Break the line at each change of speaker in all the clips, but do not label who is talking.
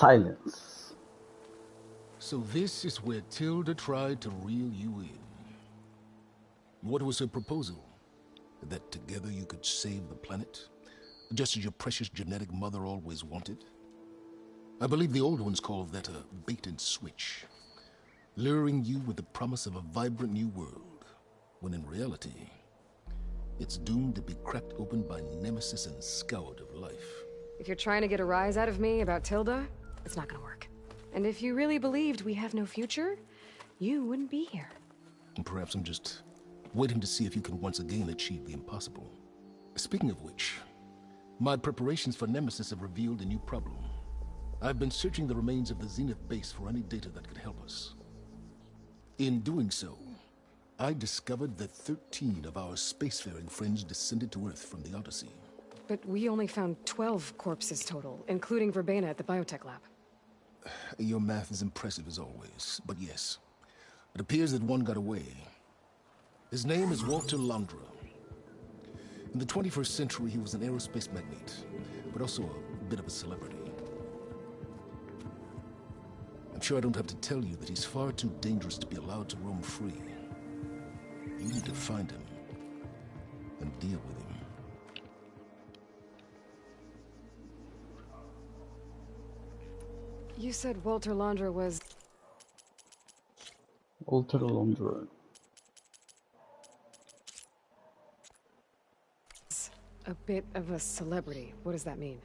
Silence.
So this is where Tilda tried to reel you in. What was her proposal? That together you could save the planet? Just as your precious genetic mother always wanted? I believe the old ones called that a bait and switch. Luring you with the promise of a vibrant new world, when in reality, it's doomed to be cracked open by nemesis and scoured of life.
If you're trying to get a rise out of me about Tilda, it's not gonna work. And if you really believed we have no future, you wouldn't be here.
And perhaps I'm just waiting to see if you can once again achieve the impossible. Speaking of which, my preparations for Nemesis have revealed a new problem. I've been searching the remains of the Zenith base for any data that could help us. In doing so, I discovered that 13 of our spacefaring friends descended to Earth from the Odyssey.
But we only found 12 corpses total, including Verbena at the biotech lab.
Your math is impressive as always, but yes, it appears that one got away. His name is Walter Londra. In the 21st century, he was an aerospace magnate, but also a bit of a celebrity. I'm sure I don't have to tell you that he's far too dangerous to be allowed to roam free. You need to find him and deal with him.
You said Walter Londra was...
Walter Londra.
a bit of a celebrity. What does that mean?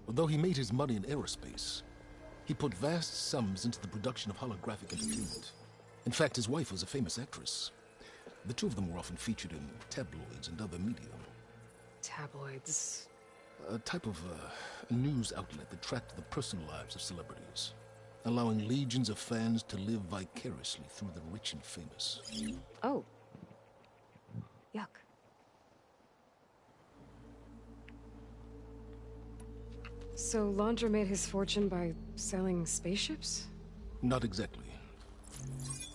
Although he made his money in aerospace, he put vast sums into the production of holographic entertainment. In fact, his wife was a famous actress. The two of them were often featured in tabloids and other media.
Tabloids?
A type of news outlet that tracked the personal lives of celebrities, allowing legions of fans to live vicariously through the rich and famous.
Oh. Yuck. So Londra made his fortune by selling spaceships?
Not exactly.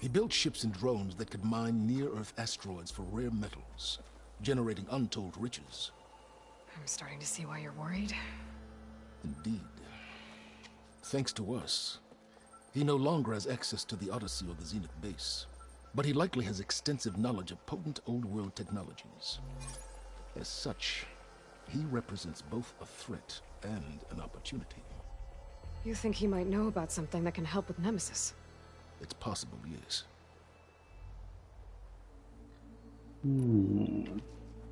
He built ships and drones that could mine near-Earth asteroids for rare metals, generating untold riches.
I'm starting to see why you're worried.
Indeed. Thanks to us, he no longer has access to the Odyssey or the Zenith base, but he likely has extensive knowledge of potent old-world technologies. As such, he represents both a threat and an opportunity.
You think he might know about something that can help with Nemesis?
It's possible, yes.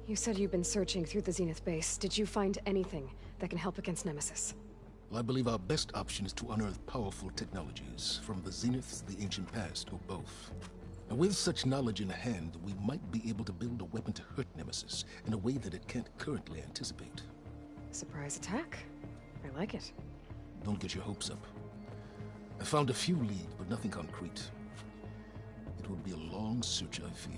You said you've been searching through the Zenith base. Did you find anything that can help against Nemesis?
Well, I believe our best option is to unearth powerful technologies, from the Zeniths, the ancient past, or both. And with such knowledge in hand, we might be able to build a weapon to hurt Nemesis in a way that it can't currently anticipate.
Surprise attack? I like it.
Don't get your hopes up. I found a few leads, but nothing concrete. It will be a long search, I fear.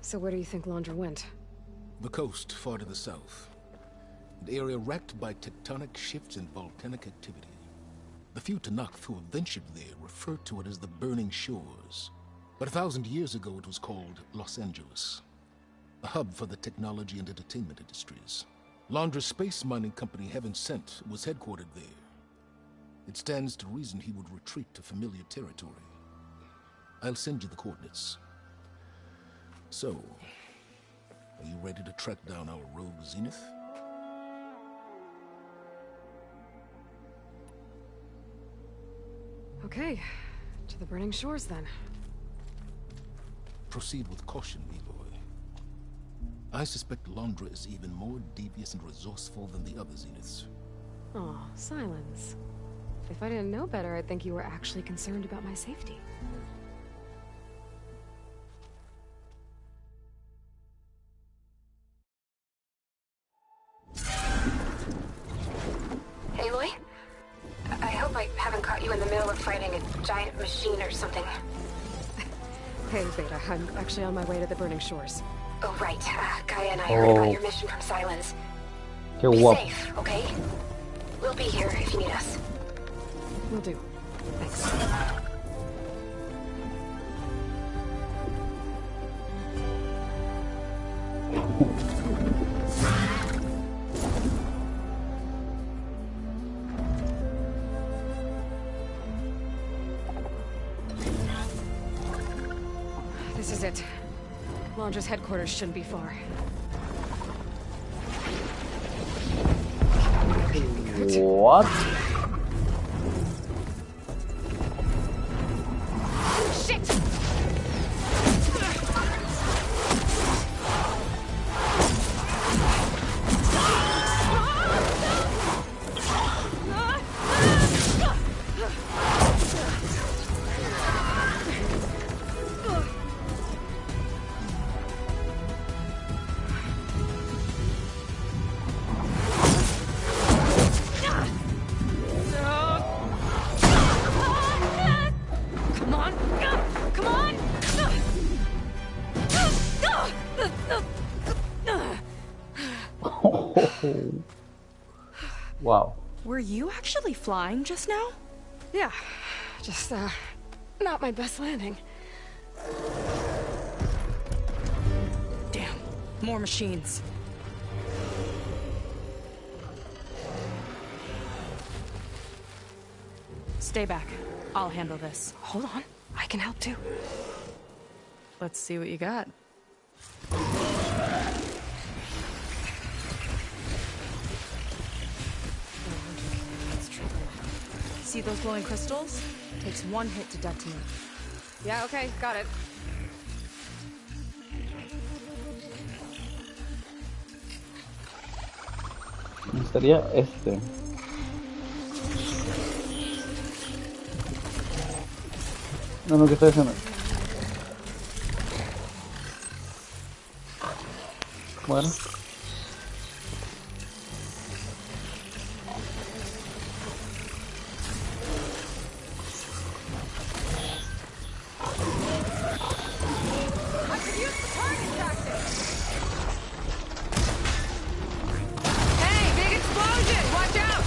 So where do you think Londra went?
The coast, far to the south. An area racked by tectonic shifts and volcanic activity. The few Tanakh who have ventured there refer to it as the Burning Shores. But 1,000 years ago it was called Los Angeles, a hub for the technology and entertainment industries. Londra's space mining company, Heaven Sent, was headquartered there. It stands to reason he would retreat to familiar territory. I'll send you the coordinates. So, are you ready to track down our rogue Zenith?
Okay, to the Burning Shores then.
Proceed with caution, Eloy. I suspect Londra is even more devious and resourceful than the other Zeniths.
Aw, silence. If I didn't know better, I'd think you were actually concerned about my safety.
Aloy? I hope I haven't caught you in the middle of fighting a giant machine or something.
Hey, Beta, I'm actually on my way to the Burning Shores.
Oh, right. Gaia and I heard about your mission from Silence.
Qué
Be
guapo.
safe, okay? We'll be here if you need us.
Will do. Thanks. is it. Launder's headquarters shouldn't be far.
What?
Shit!
Wow.
Were you actually flying just now?
Yeah, just, not my best landing.
Damn, more machines. Stay back. I'll handle this.
Hold on, I can help too.
Let's see what you got. See those glowing crystals? Takes one hit to detonate.
Yeah, okay, got it.
Sería este. No, ¿qué estoy haciendo? Bueno.
Hey, big explosion! Watch out!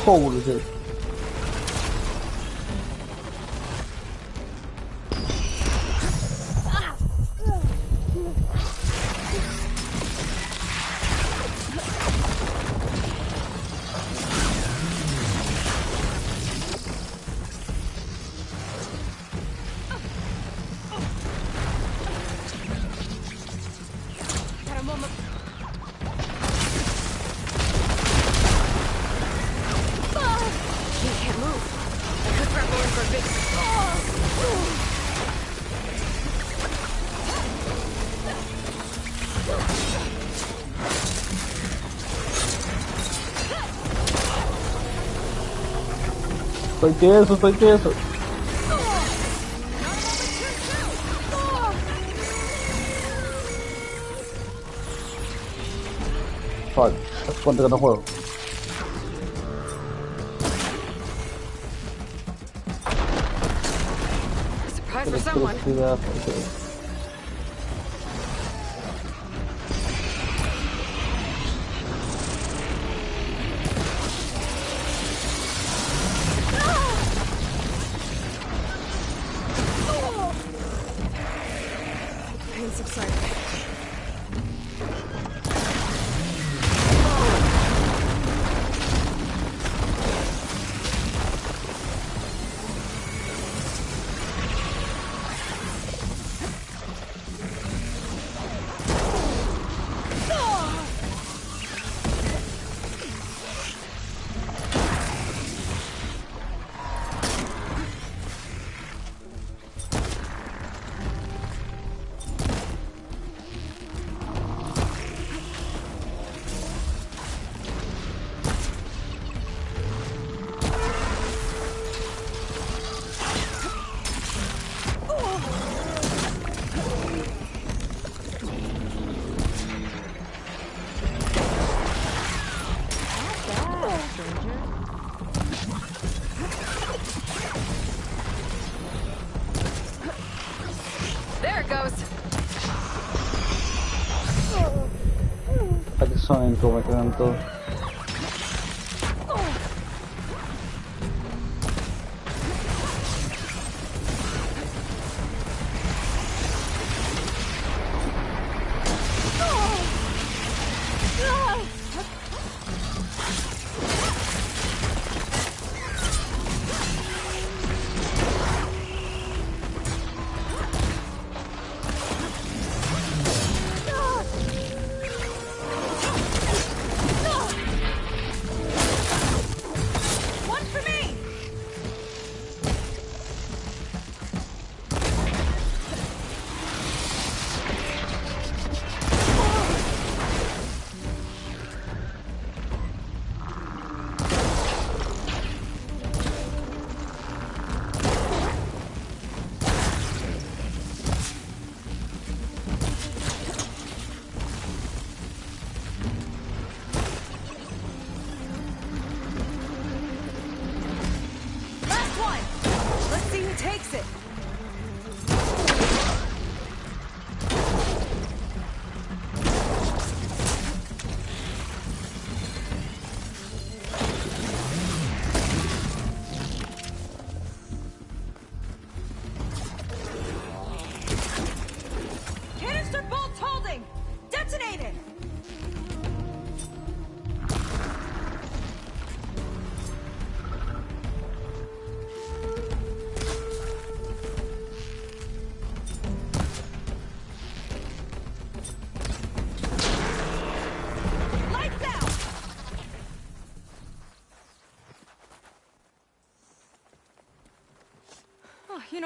Holy shit.
Got a moment. He can't move. I could grapple him for a bit.
Estoy tieso. Fuck, ponte que no juego.
Surprise for someone. Pain subsided. There it goes.
Aquí son como me quedan todos.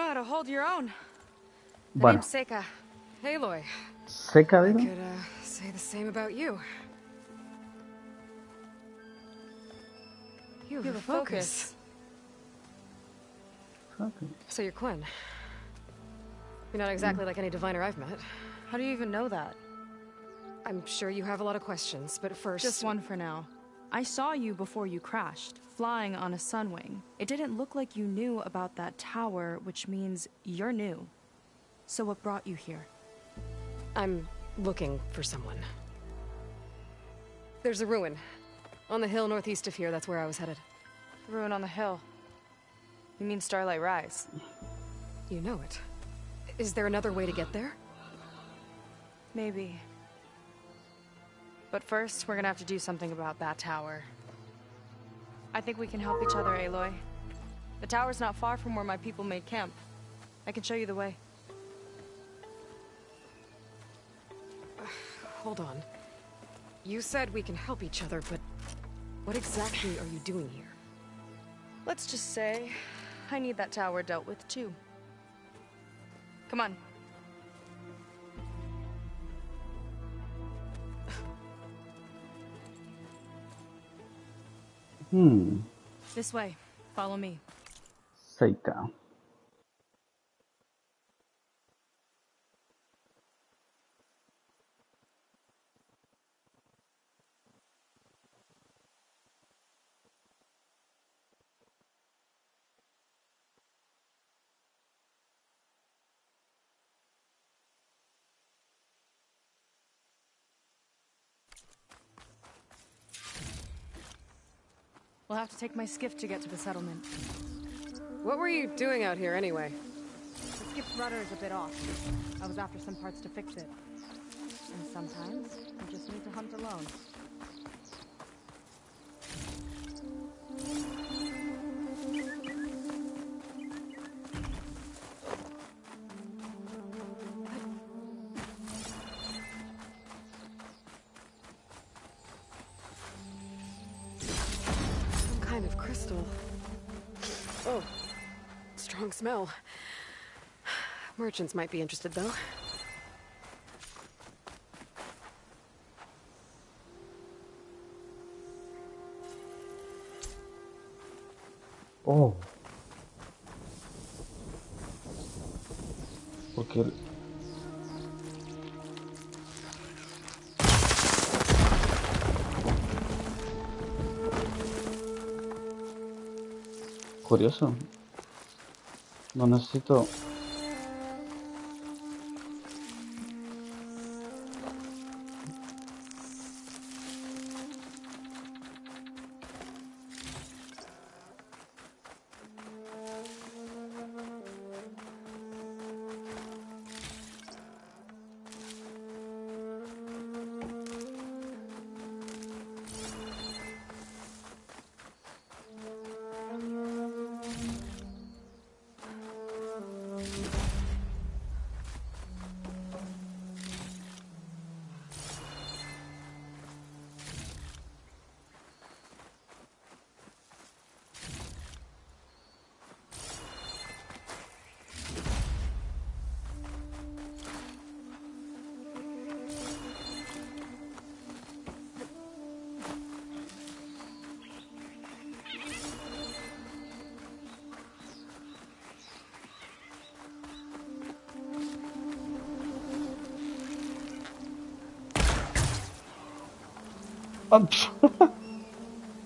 know how to hold your own. The
Bueno,
name's Seika.
Aloy,
seca,
I
digo.
could say the same about you. You have a focus.
Okay.
So you're Quinn. You're not exactly like any diviner I've met.
How do you even know that?
I'm sure you have a lot of questions, but first...
Just one for now. I saw you before you crashed, flying on a sunwing. It didn't look like you knew about that tower, which means you're new. So what brought you here?
I'm looking for someone. There's a ruin. On the hill northeast of here, that's where I was headed.
The ruin on the hill. You mean Starlight Rise?
You know it. Is there another way to get there?
Maybe. But first, we're gonna have to do something about that tower. I think we can help each other, Aloy. The tower's not far from where my people made camp. I can show you the way.
Hold on. You said we can help each other, but what exactly are you doing here?
Let's just say, I need that tower dealt with too. Come on. This way. Follow me.
Seika.
We'll have to take my skiff to get to the settlement.
What were you doing out here anyway?
The skiff's rudder is a bit off. I was after some parts to fix it. And sometimes, you just need to hunt alone.
Some kind of crystal. Oh, strong smell. Merchants might be interested, though.
Oh. Porque... Curioso. No necesito...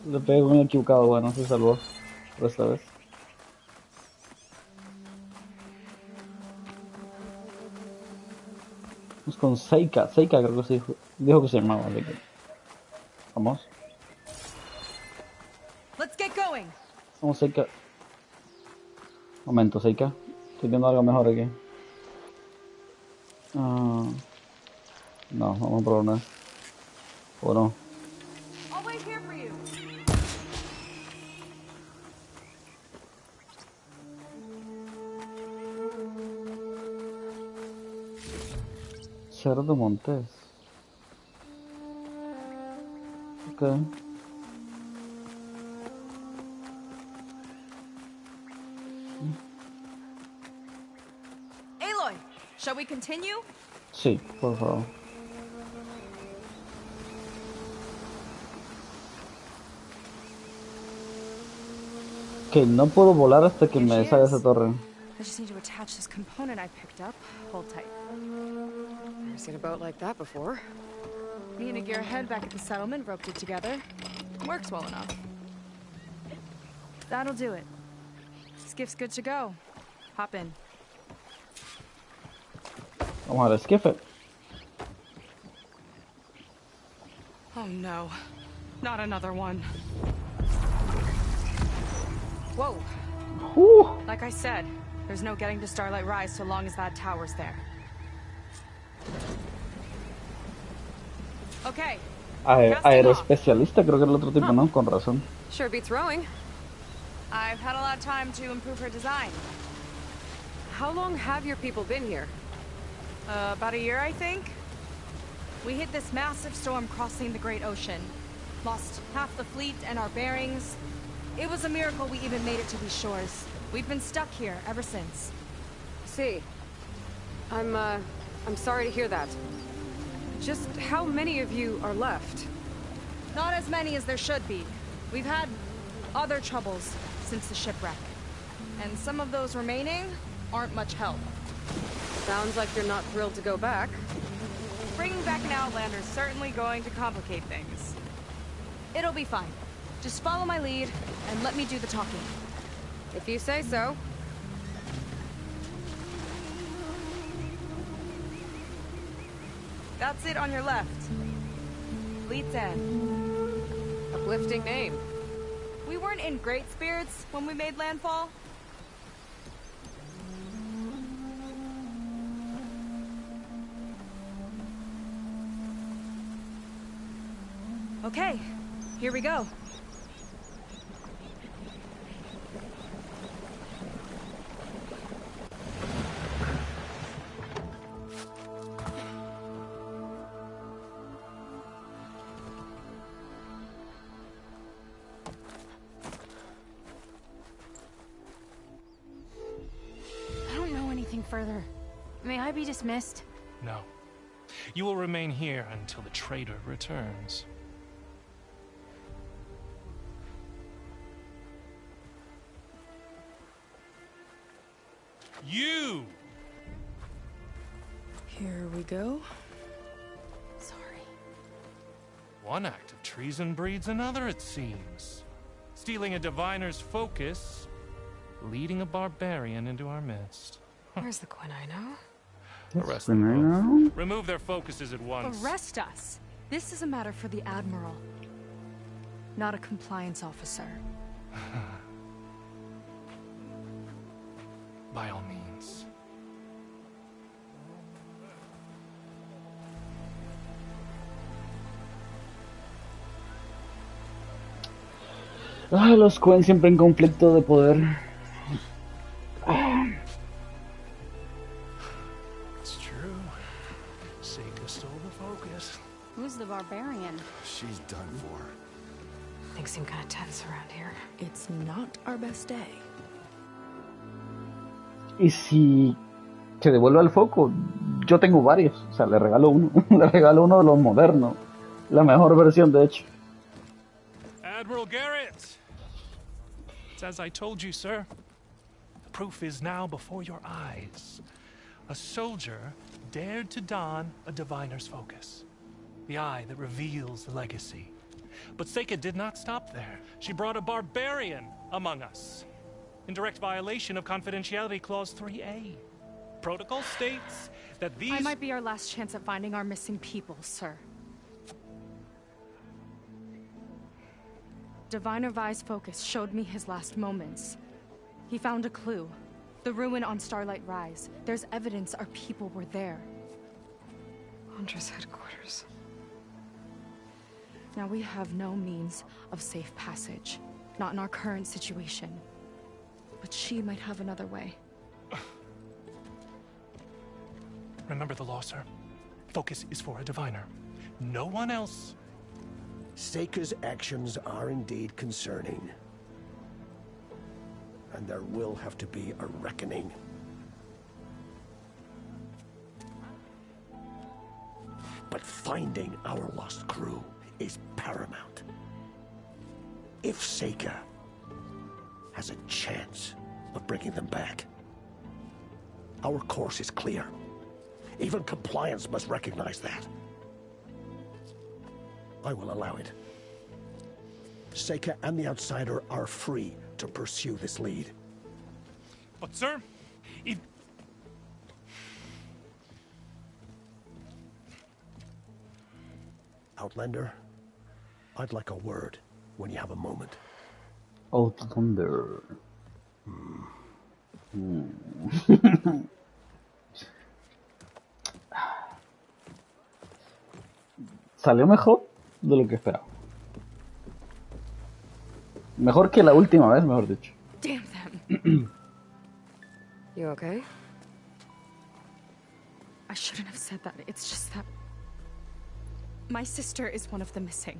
Le pegué con el equivocado, bueno, se salvó por esta vez. Vamos con Seika, Seika creo que se dijo que se llamaba, así que... Vamos.
Let's get going.
Vamos, Seika. Momento, Seika. Estoy viendo algo mejor aquí. No, vamos a probar una vez. O no.
I'll wait here for you.
Cerdo Montes. Ok.
we continue?
Sí, por favor. Que no puedo volar hasta que
Here
me
she
salga esa
is.
torre.
I just need to attach this component I picked up. Hold tight.
Never seen a boat like that before.
Me and a gearhead back at the settlement roped it together. Works well enough. That'll do it. Skiff's good to go. Hop in.
Vamos a esquife.
Oh no. Not another one. Whoa. Like I said, there's no getting to Starlight Rise so long as that tower's there. Okay.
Aeroespecialista, creo que era el otro tipo, ¿no? Con razón.
Sure beats rowing.
I've had a lot of time to improve her design.
How long have your people been here?
About a year, I think. We hit this massive storm crossing the Great Ocean. Lost half the fleet and our bearings. It was a miracle we even made it to these shores. We've been stuck here ever since.
See. I'm sorry to hear that. Just how many of you are left?
Not as many as there should be. We've had other troubles since the shipwreck. And some of those remaining aren't much help.
Sounds like you're not thrilled to go back.
Bringing back an Outlander is certainly going to complicate things. It'll be fine. Just follow my lead and let me do the talking.
If you say so.
That's it on your left. Fleet's End.
Uplifting name.
We weren't in great spirits when we made landfall. Okay, here we go.
I don't know anything further. May I be dismissed?
No. You will remain here until the traitor returns. You!
Here we go.
Sorry.
One act of treason breeds another, it seems. Stealing a diviner's focus, leading a barbarian into our midst.
Where's the Quinino?
Arrest them both. Remove their focuses at once.
Arrest us. This is a matter for the Admiral, not a compliance officer.
By all means.
Ah, los Quen siempre en conflicto de poder.
It's true. Seika stole the focus.
Who's the barbarian?
She's done for.
Things seem kind of tense around here.
It's not our best day.
Y si se devuelve el foco, yo tengo varios. O sea, le regalo uno. Le regalo uno de los modernos. La mejor versión, de hecho.
Admiral Garrett! It's as I told you, sir. The proof is now before your eyes. A soldier dared to don a diviner's focus. The eye that reveals the legacy. But Seika did not stop there. She brought a barbarian among us. In direct violation of Confidentiality Clause 3A. Protocol states that these...
I might be our last chance at finding our missing people, sir. Diviner Vi's focus showed me his last moments. He found a clue. The ruin on Starlight Rise. There's evidence our people were there.
Hunter's headquarters.
Now we have no means of safe passage. Not in our current situation. But she might have another way.
Remember the law, sir. Focus is for a diviner. No one else.
Seika's actions are indeed concerning. And there will have to be a reckoning. But finding our lost crew is paramount. If Seika has a chance of bringing them back, our course is clear. Even compliance must recognize that. I will allow it. Seika and the Outsider are free to pursue this lead.
But sir, if...
Outlander, I'd like a word when you have a moment.
Outlander. Salió mejor de lo que esperaba. Mejor que la última vez, mejor dicho.
Damn them.
You okay?
I shouldn't have said that. It's just that my sister is one of the missing.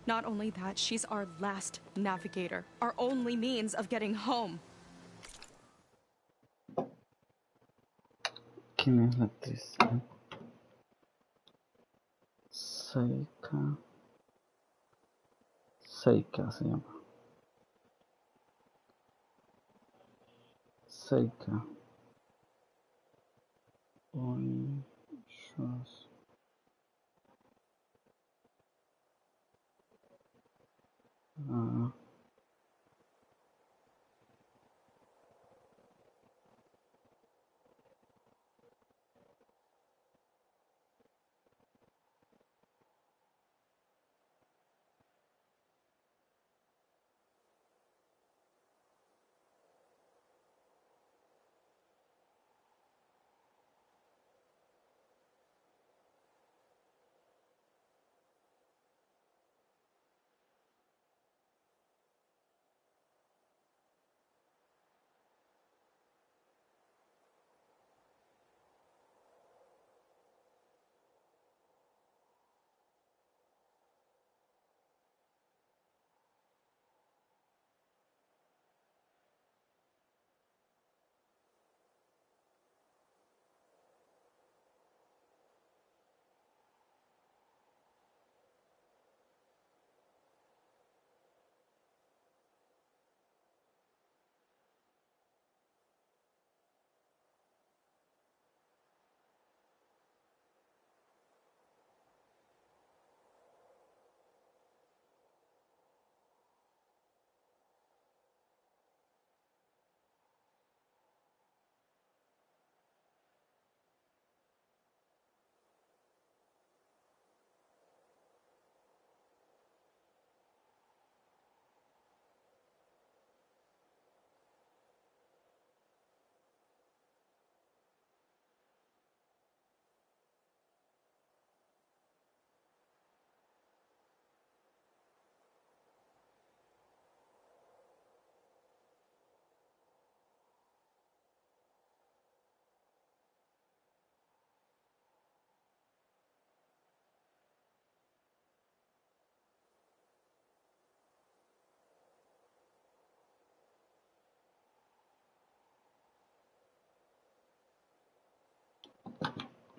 Not only that, she's our last navigator, our only means of getting home.
¿Quién es la actriz? Seika. Seika se llama. Seika.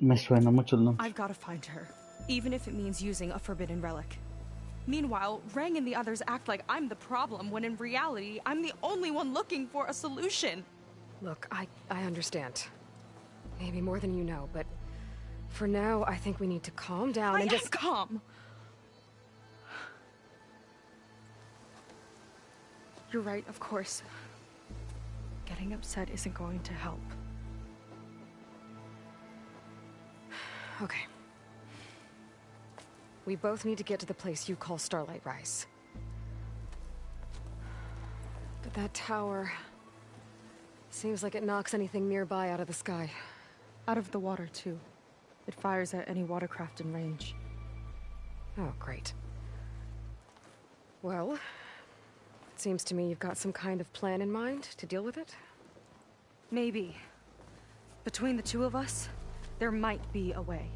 Me suena mucho el nombre.
I've got to find her, even if it means using a forbidden relic. Meanwhile, Rang and the others act like I'm the problem, when in reality, I'm the only one looking for a solution.
Look, I understand. Maybe more than you know, but for now, I think we need to calm down and just...
calm! You're right, of course. Getting upset isn't going to help.
Okay. We both need to get to the place you call Starlight Rise. But that tower... seems like it knocks anything nearby out of the sky.
Out of the water, too. It fires at any watercraft in range.
Oh, great. Well, it seems to me you've got some kind of plan in mind to deal with it?
Maybe. Between the two of us, there might be a way.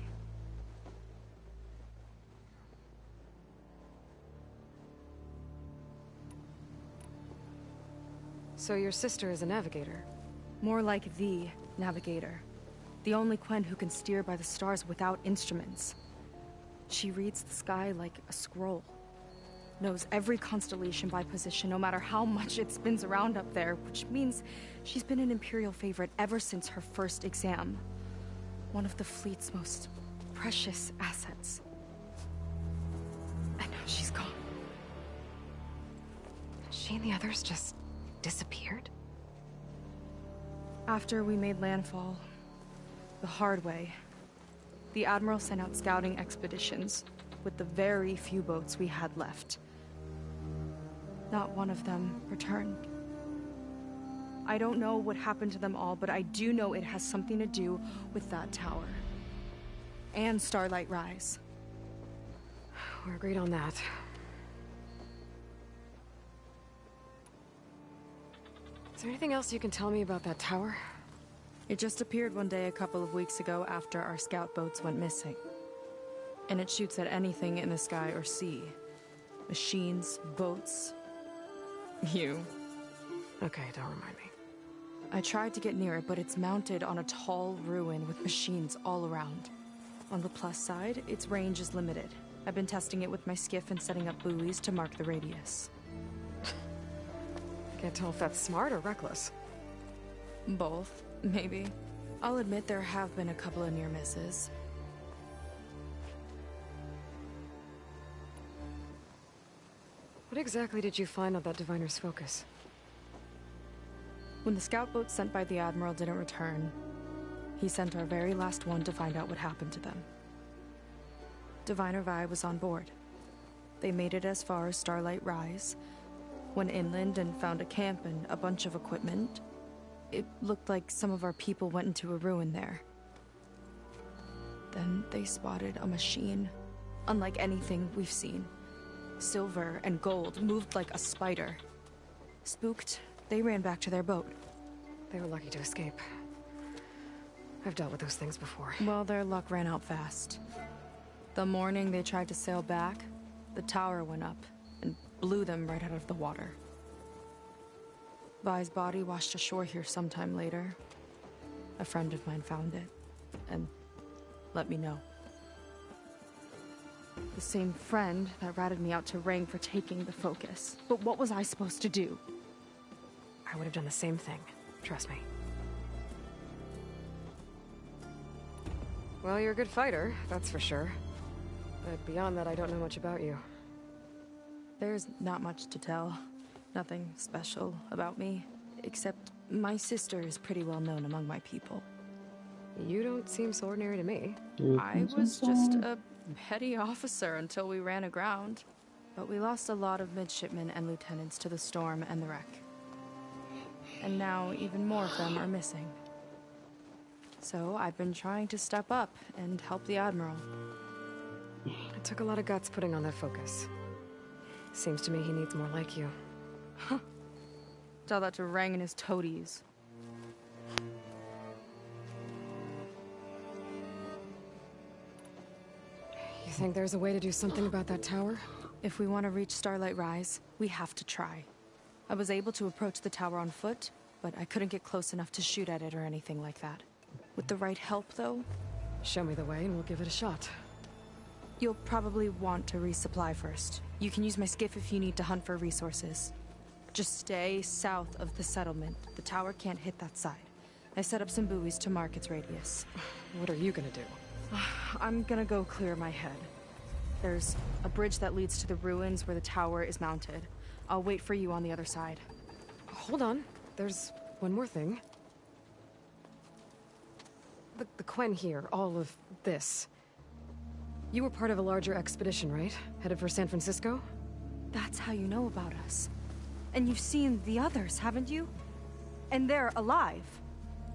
So your sister is a navigator?
More like the navigator. The only Quen who can steer by the stars without instruments. She reads the sky like a scroll. Knows every constellation by position, no matter how much it spins around up there, which means she's been an Imperial favorite ever since her first exam. One of the fleet's most precious assets. And now she's gone.
She and the others just disappeared?
After we made landfall, the hard way, the Admiral sent out scouting expeditions with the very few boats we had left. Not one of them returned. I don't know what happened to them all, but I do know it has something to do with that tower. And Starlight Rise.
We're agreed on that. Is there anything else you can tell me about that tower?
It just appeared one day a couple of weeks ago after our scout boats went missing. And it shoots at anything in the sky or sea. Machines, boats. You.
Okay, don't remind me.
I tried to get near it, but it's mounted on a tall ruin with machines all around. On the plus side, its range is limited. I've been testing it with my skiff and setting up buoys to mark the radius.
Can't tell if that's smart or reckless.
Both, maybe. I'll admit there have been a couple of near misses.
What exactly did you find on that diviner's focus?
When the scout boat sent by the Admiral didn't return, he sent our very last one to find out what happened to them. Diviner Vi was on board. They made it as far as Starlight Rise, went inland and found a camp and a bunch of equipment. It looked like some of our people went into a ruin there. Then they spotted a machine, unlike anything we've seen. Silver and gold, moved like a spider. Spooked, they ran back to their boat.
They were lucky to escape. I've dealt with those things before.
Well, their luck ran out fast. The morning they tried to sail back, the tower went up and blew them right out of the water. Vi's body washed ashore here sometime later. A friend of mine found it and let me know. The same friend that ratted me out to Ring for taking the focus. But what was I supposed to do?
I would have done the same thing. Trust me. Well, you're a good fighter, that's for sure. But beyond that, I don't know much about you.
There's not much to tell. Nothing special about me. Except my sister is pretty well known among my people.
You don't seem so ordinary to me.
I was just a petty officer until we ran aground. But we lost a lot of midshipmen and lieutenants to the storm and the wreck. And now even more of them are missing. So I've been trying to step up and help the Admiral.
It took a lot of guts putting on that focus. Seems to me he needs more like you.
Huh. Tell that to Rang and his toadies.
You think there's a way to do something about that tower?
If we want to reach Starlight Rise, we have to try. I was able to approach the tower on foot, but I couldn't get close enough to shoot at it or anything like that. With the right help, though...
Show me the way and we'll give it a shot.
You'll probably want to resupply first. You can use my skiff if you need to hunt for resources. Just stay south of the settlement. The tower can't hit that side. I set up some buoys to mark its radius.
What are you gonna do?
I'm gonna go clear my head. There's a bridge that leads to the ruins where the tower is mounted. I'll wait for you on the other side.
Hold on. There's one more thing. The Quen here, all of this. You were part of a larger expedition, right? Headed for San Francisco?
That's how you know about us. And you've seen the others, haven't you? And they're alive.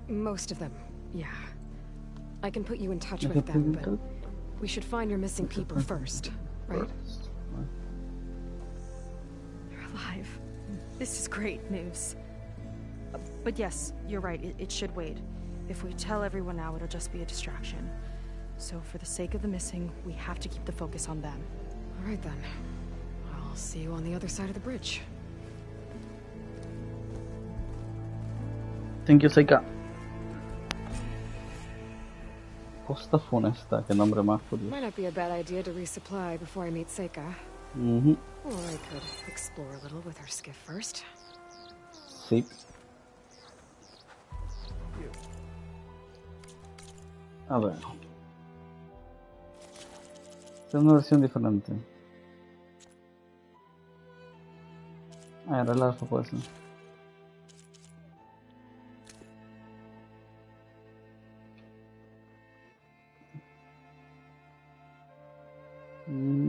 Most of them, yeah. I can put you in touch with them, but we should find your missing people first, right?
They're alive. This is great news. But yes, you're right, it should wait. If we tell everyone now, it'll just be a distraction. So for the sake of the missing, we have to keep the focus on them.
All right then. I'll see you on the other side of the bridge.
Thank you, Seika. Costa funesta, qué nombre más curioso.
Might not be a bad idea to resupply before I meet Seika.
Mhm.
Or I could explore a little with her skiff first.
Sí. A ver. Es una versión diferente. Ah, era el alfa, pues. Mm.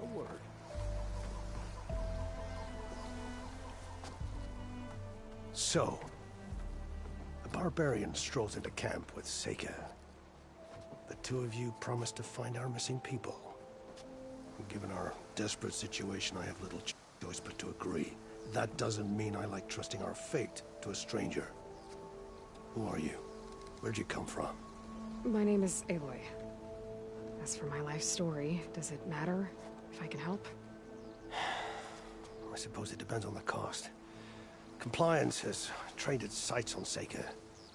A word. So, a barbarian strolls into camp with Seika. The two of you promised to find our missing people. Given our desperate situation, I have little choice but to agree. That doesn't mean I like trusting our fate to a stranger. Who are you? Where'd you come from?
My name is Aloy. As for my life story, does it matter if I can help?
I suppose it depends on the cost. Compliance has trained its sights on Seika.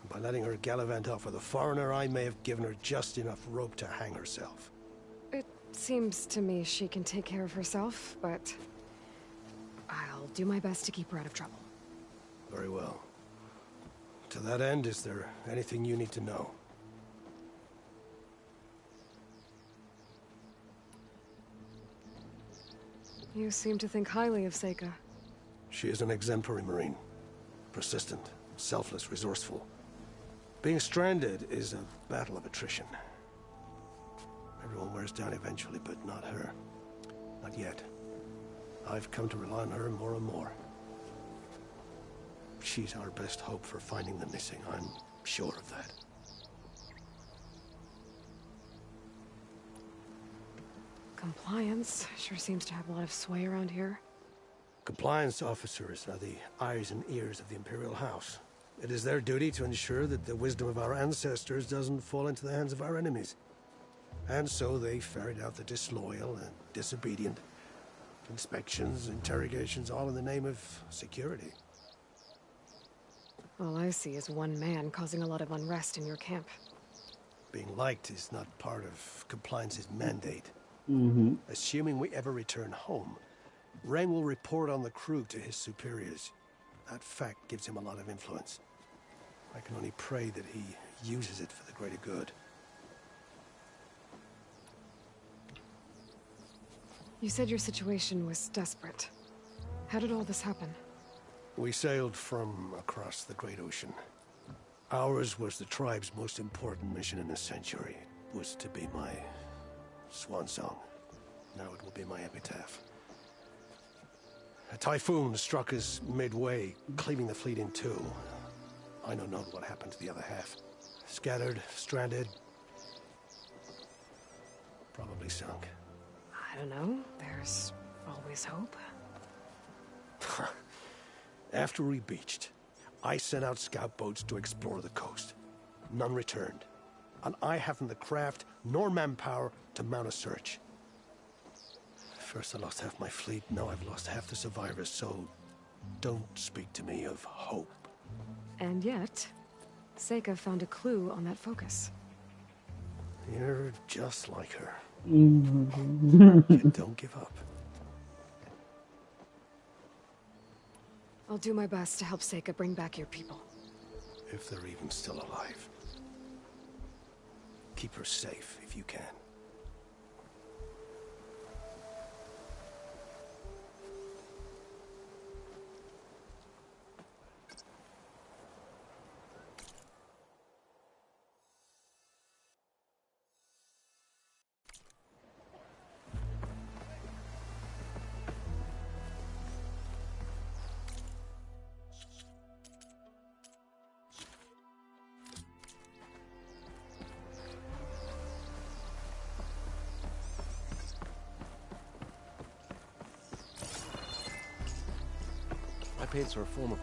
By letting her gallivant off with a foreigner, I may have given her just enough rope to hang herself.
It seems to me she can take care of herself, but I'll do my best to keep her out of trouble.
Very well. To that end, is there anything you need to know?
You seem to think highly of Seika.
She is an exemplary Marine. Persistent, selfless, resourceful. Being stranded is a battle of attrition. Everyone wears down eventually, but not her. Not yet. I've come to rely on her more and more. She's our best hope for finding the missing, I'm sure of that.
Compliance sure seems to have a lot of sway around here.
Compliance officers are the eyes and ears of the Imperial House. It is their duty to ensure that the wisdom of our ancestors doesn't fall into the hands of our enemies. And so they ferret out the disloyal and disobedient. Inspections, interrogations, all in the name of security.
All I see is one man causing a lot of unrest in your camp.
Being liked is not part of Compliance's mandate.
Mhm.
Assuming we ever return home, Reng will report on the crew to his superiors. That fact gives him a lot of influence. I can only pray that he uses it for the greater good.
You said your situation was desperate. How did all this happen?
We sailed from across the Great Ocean. Ours was the tribe's most important mission in a century. It was to be my swan song. Now it will be my epitaph. A typhoon struck us midway, cleaving the fleet in two. I know not what happened to the other half. Scattered, stranded. probably sunk?
I don't know. There's always hope.
After we beached, I sent out scout boats to explore the coast. None returned. And I haven't the craft nor manpower to mount a search. First I lost half my fleet, now I've lost half the survivors, so don't speak to me of hope.
And yet, Seika found a clue on that focus.
You're just like her. You don't give up.
I'll do my best to help Seika bring back your people.
If they're even still alive. Keep her safe if you can.
My paints are a form of...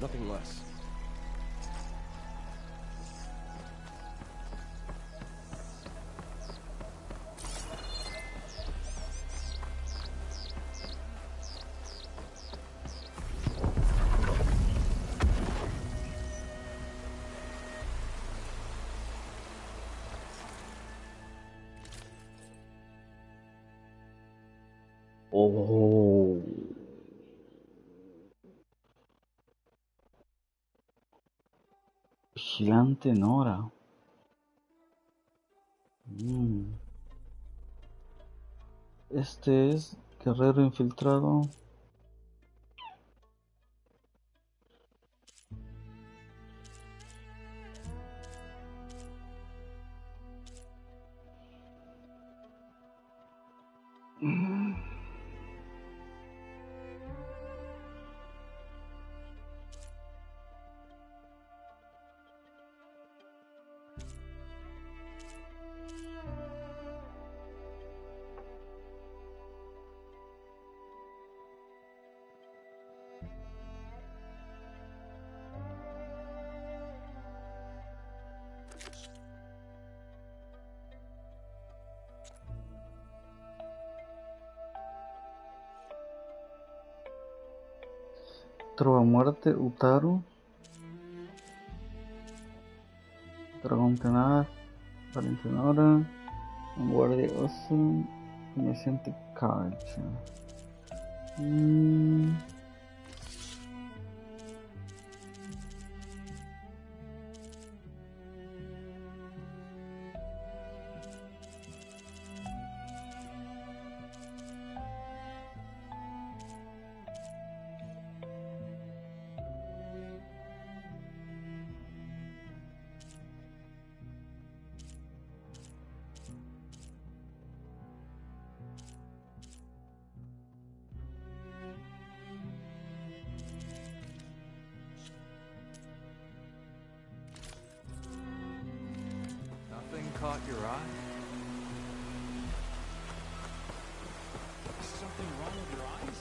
Nothing less.
Oh. Vigilante Nora. Este es guerrero infiltrado. Trova muerte, Utaru. Dragón Tenar. Valentinora. Guardia Oso. Comerciante Cacha.
your eye? Is something wrong with your eyes?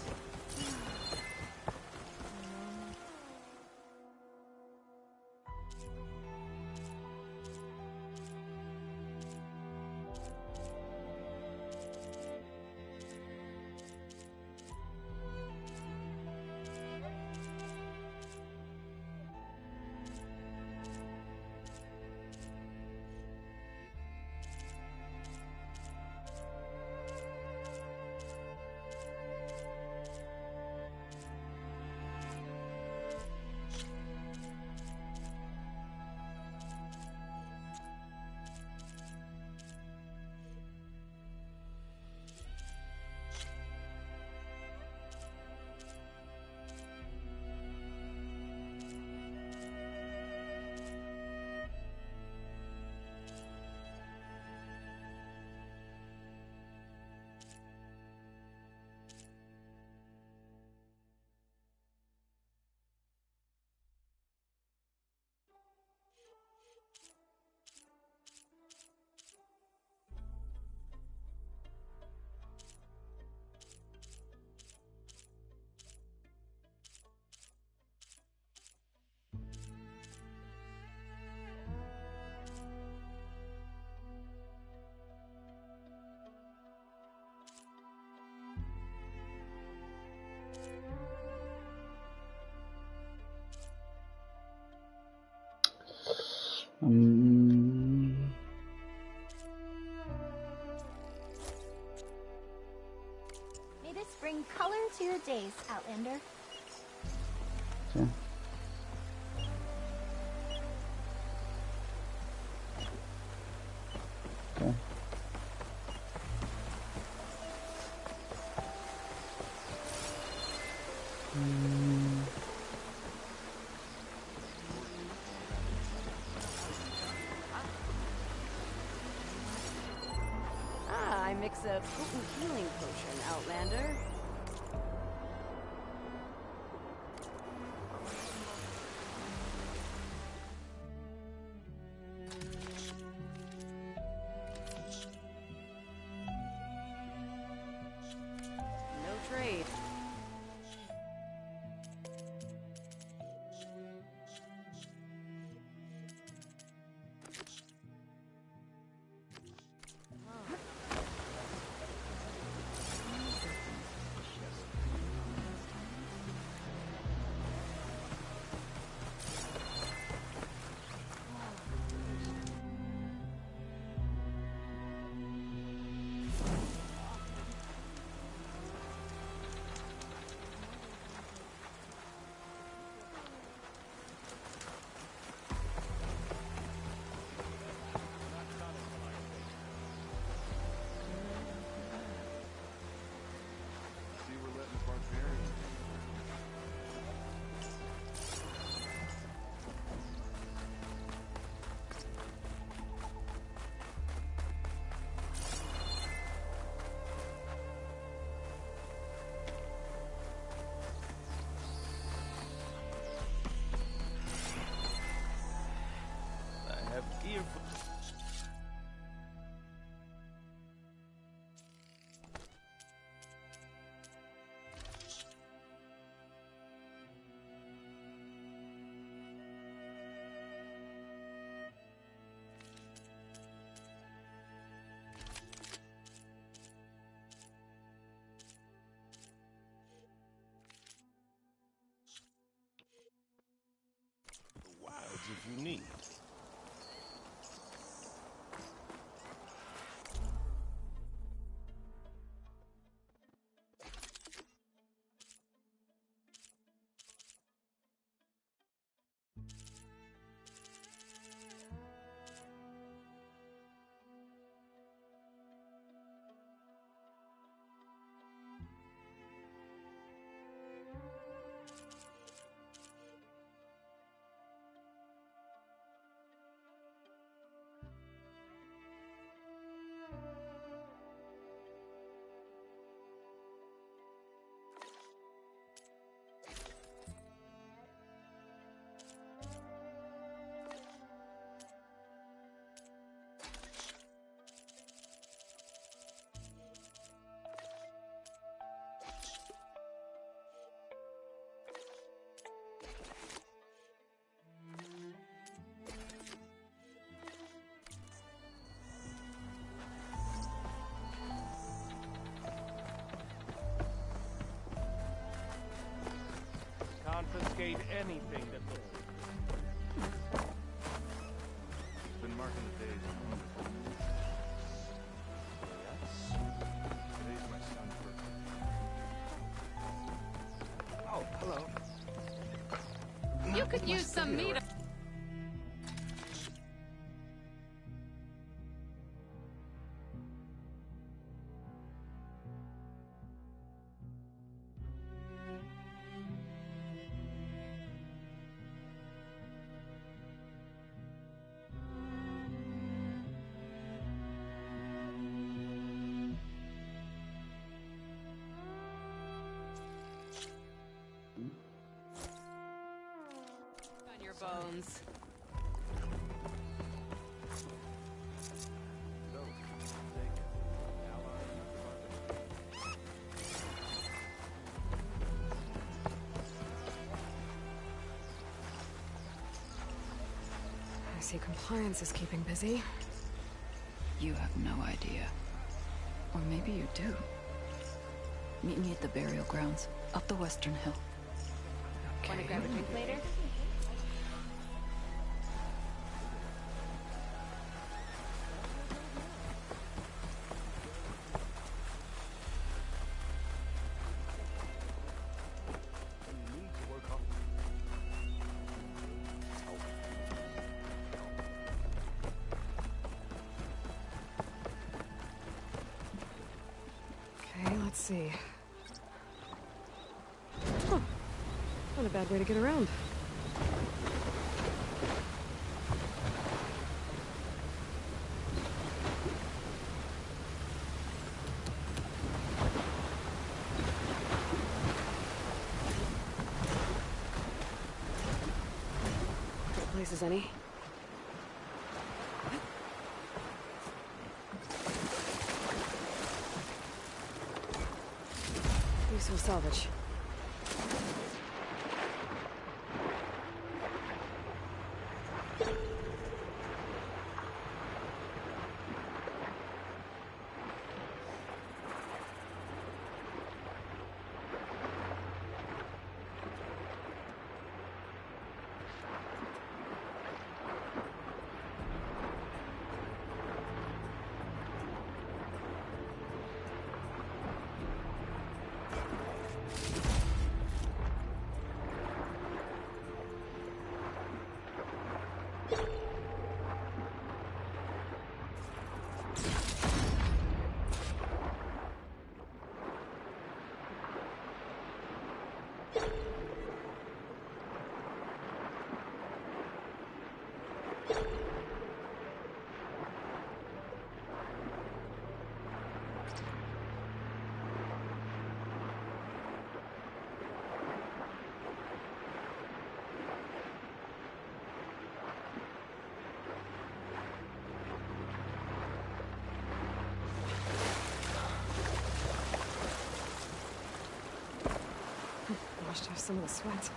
May this bring color to your days, Outlander.
Sí. Okay.
Ah, I mix a potent healing potion, Outlander. No trade.
I have gear for... the wilds if you need. need anything that looks. Been marking the days on wonderful. Yes. Today's my son's birthday. Oh, hello.
You could use some meat. On your bones.
I see compliance is keeping busy.
You have no idea. Or maybe you do. Meet me at the burial grounds, up the Western Hill.
Okay.
Wanna grab a drink later?
Okay, let's see. Huh. Not a bad way to get around. Places any? Useful salvage. Washed off some of the sweat.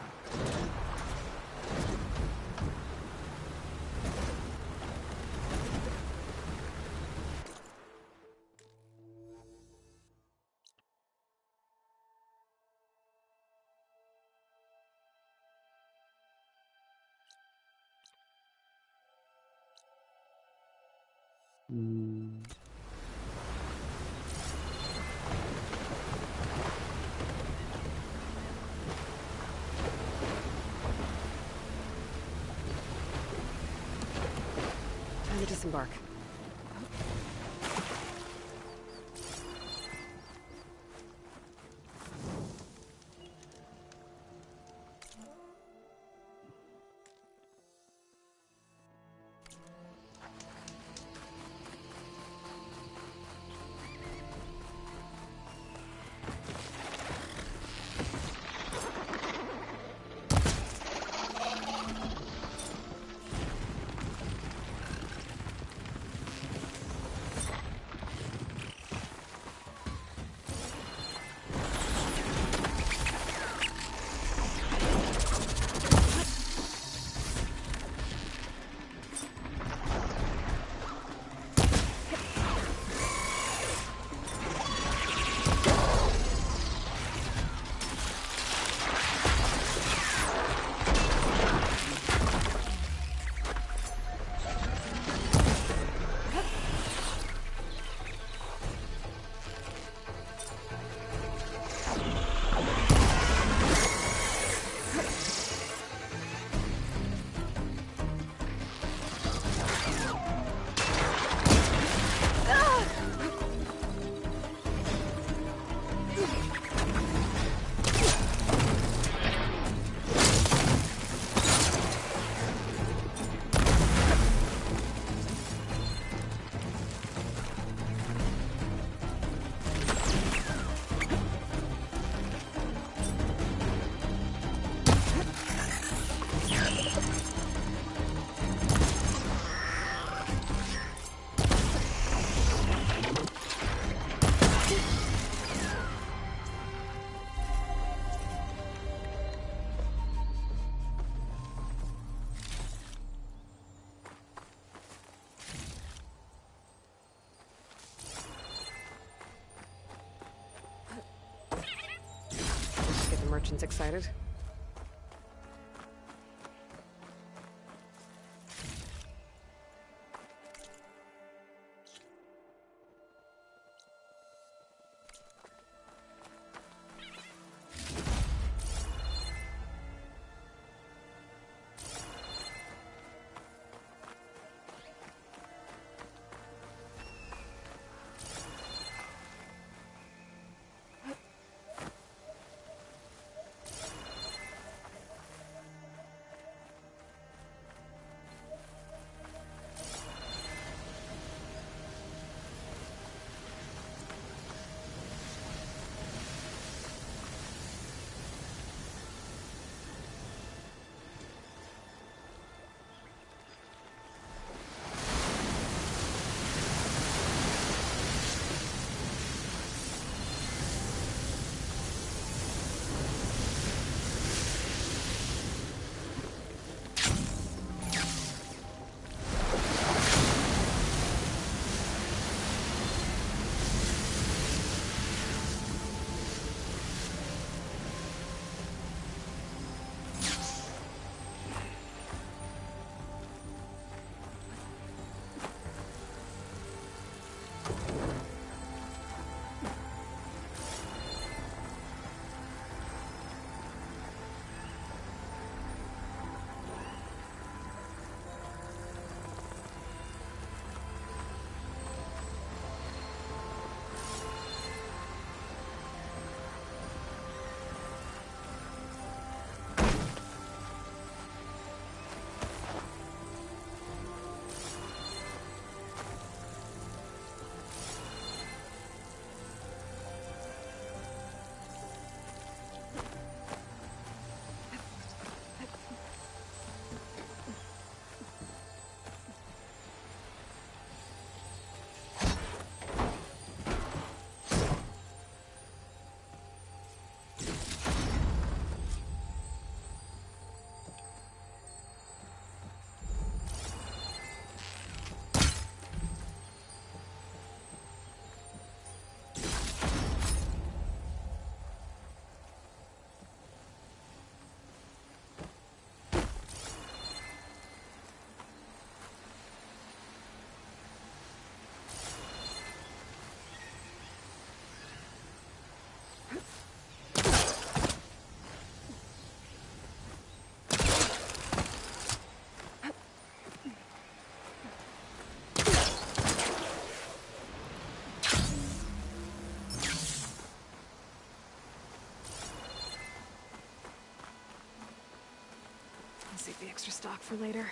Time to disembark. merchants excited. Save the extra stock for later.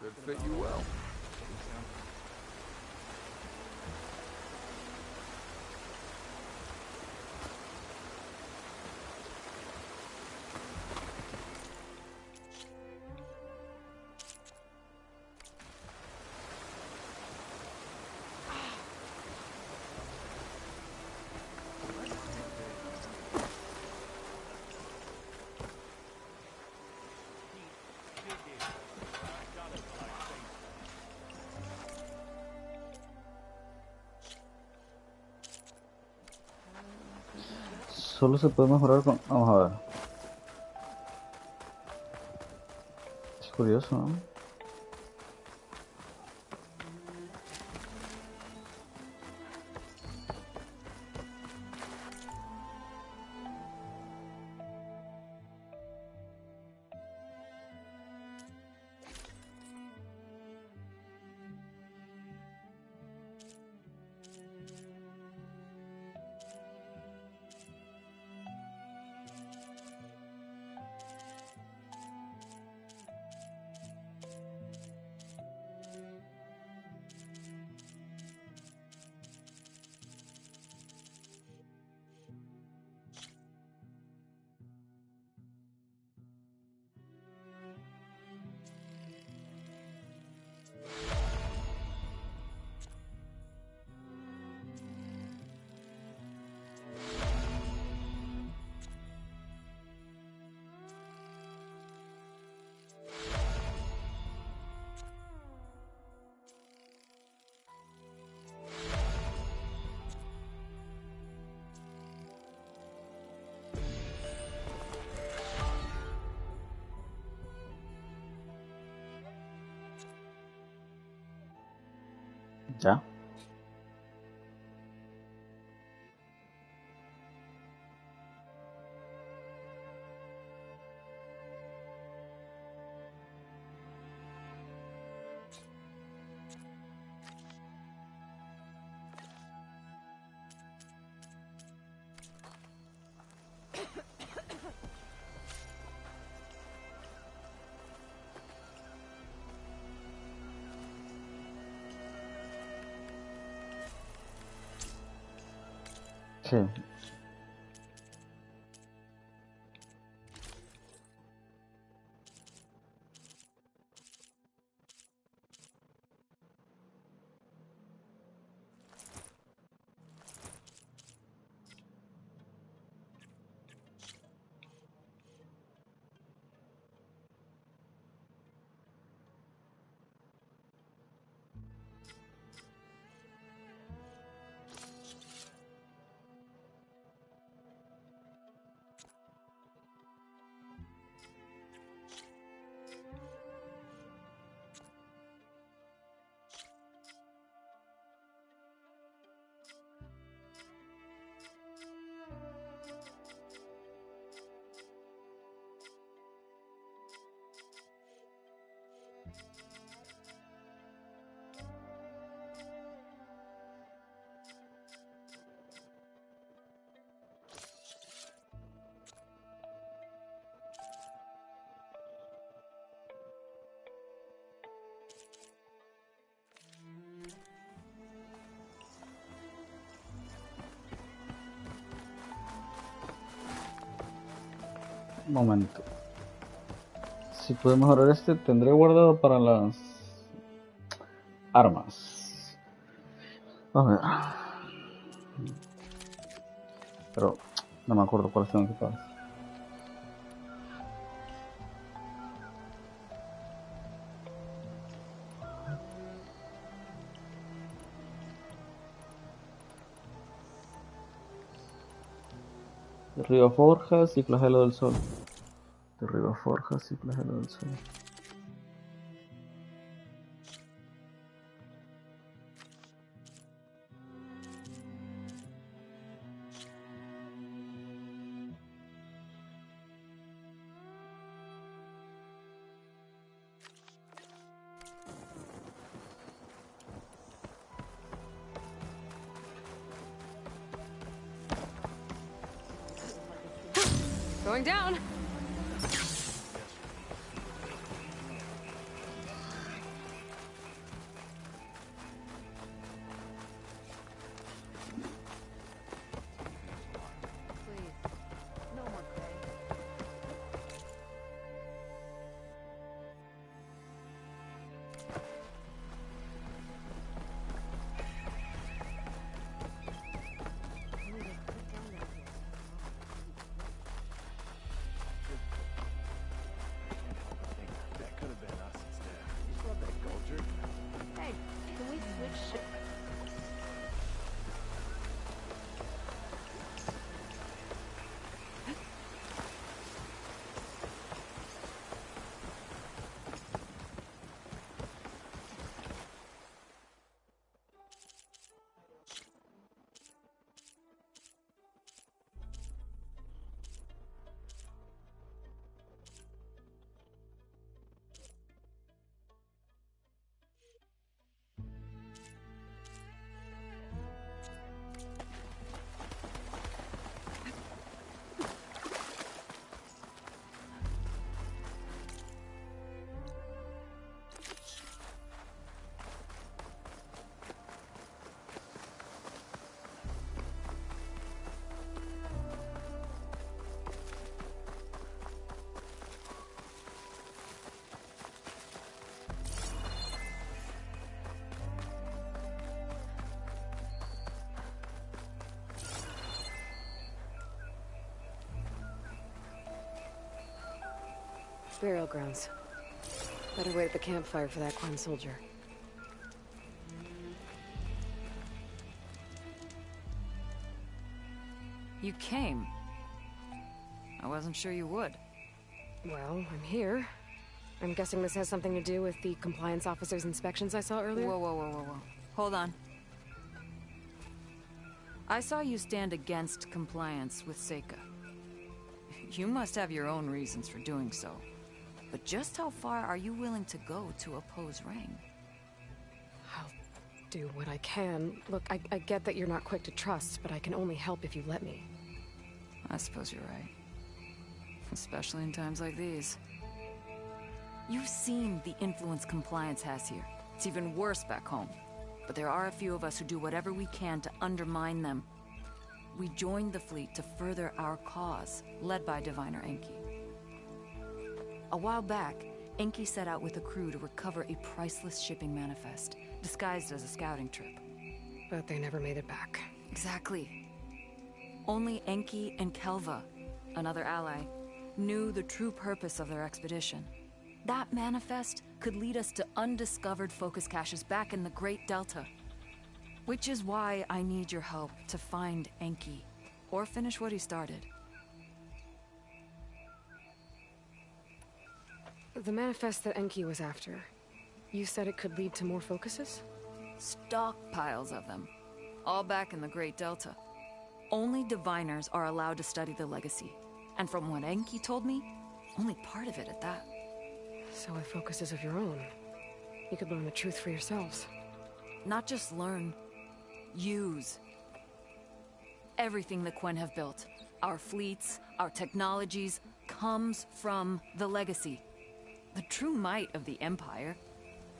Should fit you well.
Solo se puede mejorar con... Vamos a ver. curioso, ¿no? Ya. Sí. Un momento. Si puedo mejorar este, tendré guardado para las armas. A ver. Pero no me acuerdo cuáles tengo que pagar. Derriba forjas y flagelo del sol. Derriba forjas y flagelo del sol.
Going down. Burial grounds. Better wait at the campfire for that Quen soldier.
You came. I wasn't sure you would.
Well, I'm here. I'm guessing this has something to do with the compliance officer's inspections I saw earlier?
Whoa. Hold on. I saw you stand against compliance with Seika. You must have your own reasons for doing so. But just how far are you willing to go to oppose Rang?
I'll do what I can. Look, I get that you're not quick to trust, but I can only help if you let me.
I suppose you're right. Especially in times like these. You've seen the influence compliance has here. It's even worse back home. But there are a few of us who do whatever we can to undermine them. We joined the fleet to further our cause, led by Diviner Enki. A while back, Enki set out with a crew to recover a priceless shipping manifest, disguised as a scouting trip.
But they never made it back.
Exactly. Only Enki and Kelva, another ally, knew the true purpose of their expedition. That manifest could lead us to undiscovered focus caches back in the Great Delta. Which is why I need your help to find Enki, or finish what he started.
The manifest that Enki was after, you said it could lead to more focuses?
Stockpiles of them, all back in the Great Delta. Only diviners are allowed to study the legacy, and from what Enki told me, only part of it at that.
So with focuses of your own, you could learn the truth for yourselves.
Not just learn, use. Everything the Quen have built, our fleets, our technologies, comes from the legacy. The true might of the Empire.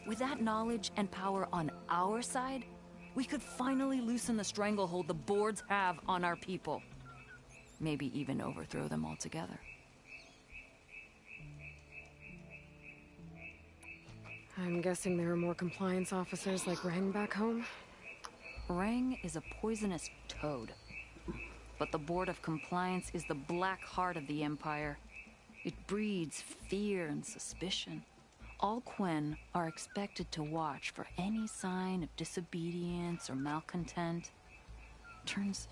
With that knowledge and power on our side, we could finally loosen the stranglehold the boards have on our people. Maybe even overthrow them altogether.
I'm guessing there are more compliance officers like Rang back home?
Rang is a poisonous toad. But the Board of Compliance is the black heart of the Empire. It breeds fear and suspicion. All Quen are expected to watch for any sign of disobedience or malcontent. Turns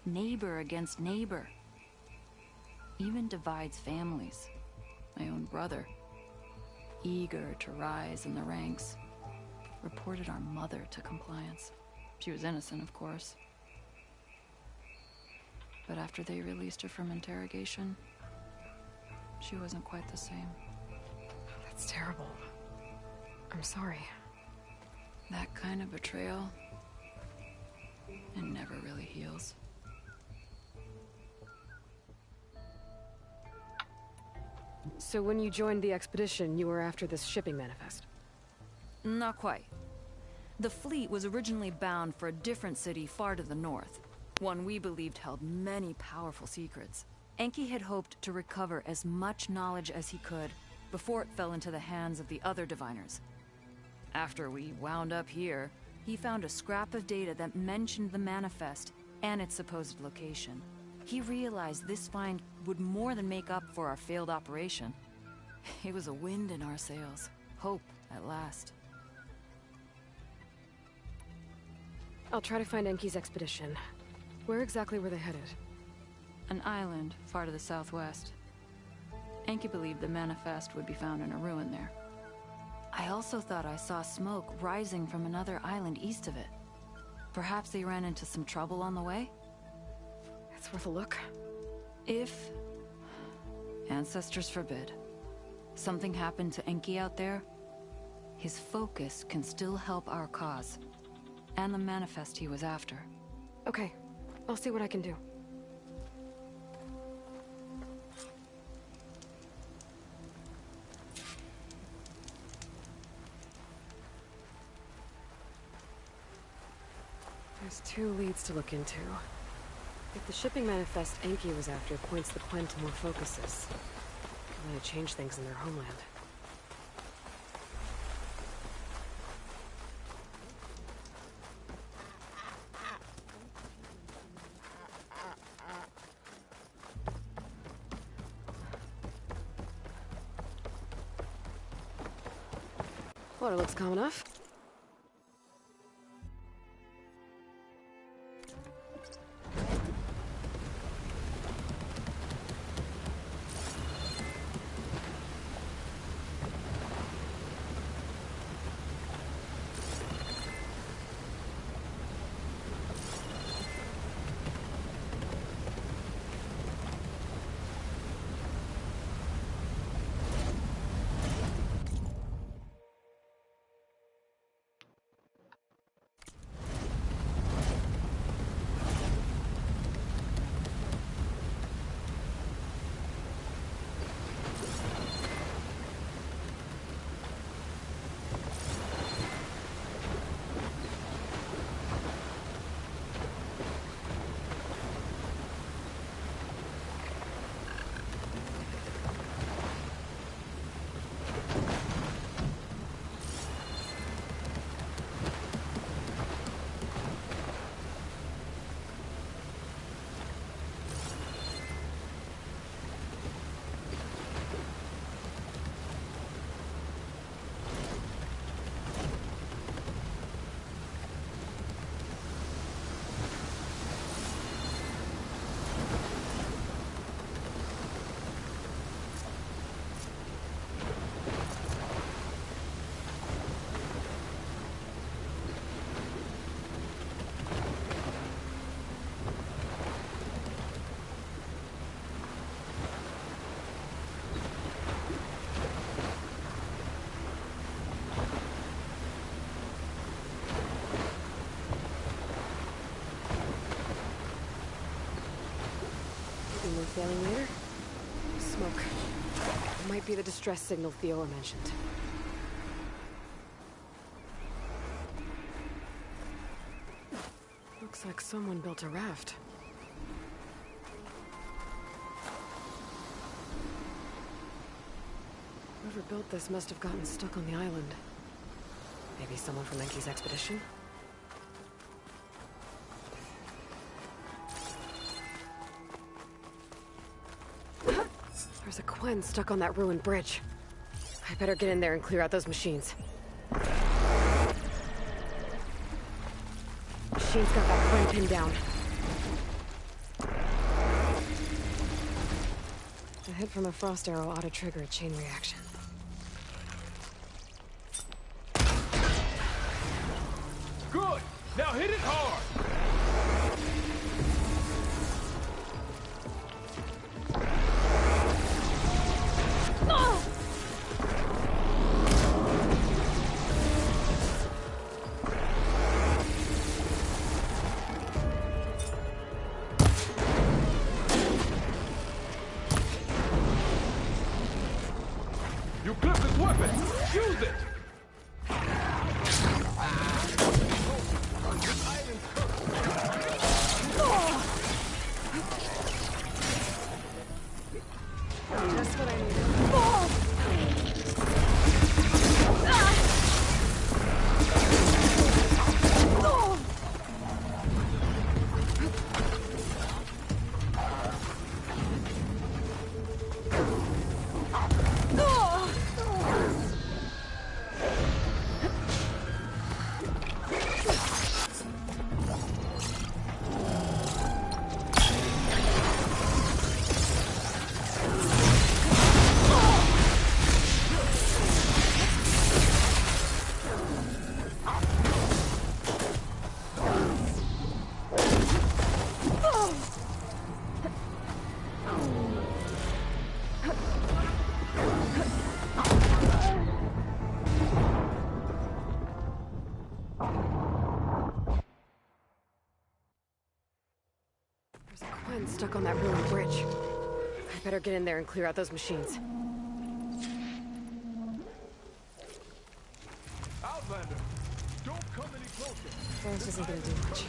neighbor against neighbor. Even divides families. My own brother, eager to rise in the ranks, reported our mother to compliance. She was innocent, of course. But after they released her from interrogation, she wasn't quite the same.
That's terrible. I'm sorry.
That kind of betrayal, it never really heals.
So when you joined the expedition, you were after this shipping manifest?
Not quite. The fleet was originally bound for a different city far to the north. One we believed held many powerful secrets. Enki had hoped to recover as much knowledge as he could before it fell into the hands of the other diviners. After we wound up here, he found a scrap of data that mentioned the manifest and its supposed location. He realized this find would more than make up for our failed operation. It was a wind in our sails. Hope, at last.
I'll try to find Enki's expedition. Where exactly were they headed?
An island far to the southwest. Enki believed the manifest would be found in a ruin there. I also thought I saw smoke rising from another island east of it. Perhaps they ran into some trouble on the way?
It's worth a look.
If, ancestors forbid, something happened to Enki out there, his focus can still help our cause. And the manifest he was after.
Okay, I'll see what I can do. There's 2 leads to look into. If the shipping manifest Enki was after points the Quen to more focuses, it might change things in their homeland. Water looks calm enough. Failing later? Smoke. It might be the distress signal Theola mentioned. Looks like someone built a raft. Whoever built this must have gotten stuck on the island. Maybe someone from Enki's expedition? There's a Quen stuck on that ruined bridge. I better get in there and clear out those machines. Machine's got that Quen pinned down. A hit from a frost arrow ought to trigger a chain reaction.
Good! Now hit it hard! You clipped his weapon! Use it!
Just what I needed. There's a Quen stuck on that ruined bridge. I better get in there and clear out those machines.
Outlander, don't come any closer.
Ferris isn't gonna do much.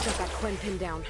Got that Quen pinned down.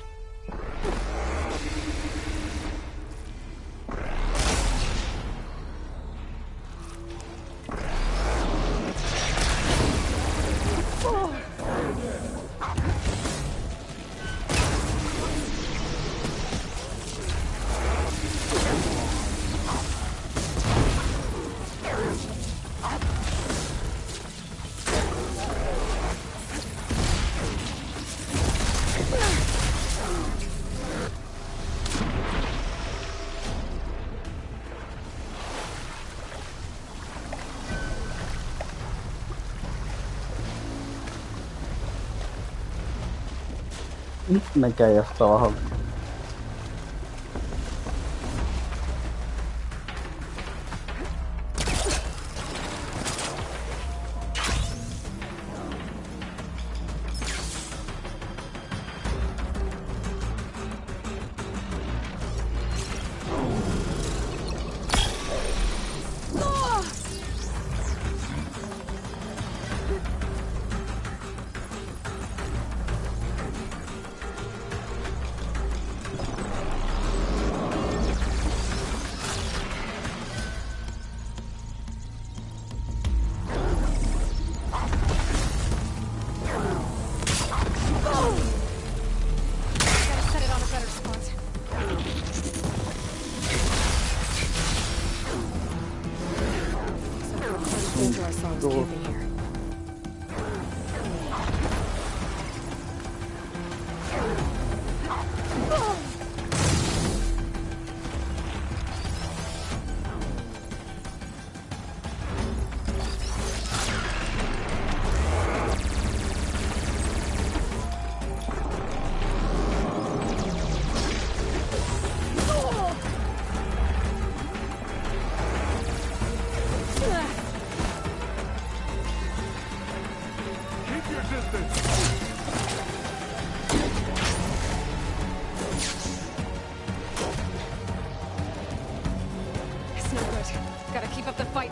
Me caí hasta abajo.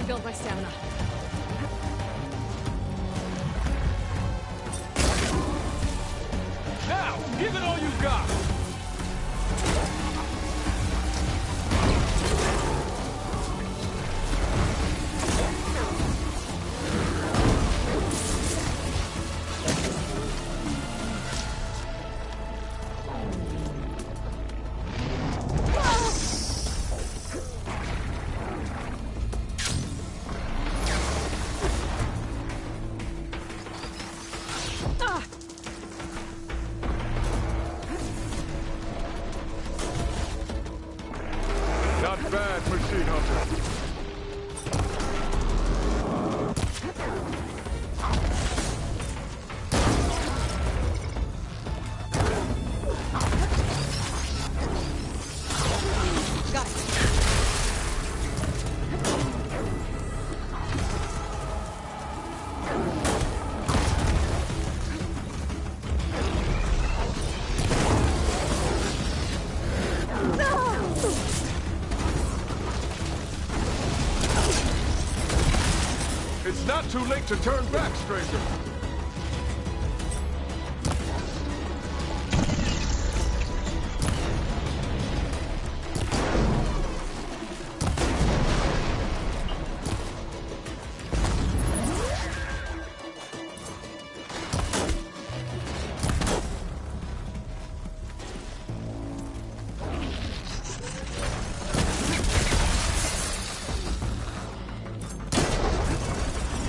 Build my stamina.
Now, give it all you got! Not bad, machine hunter. It's not too late to turn back, stranger.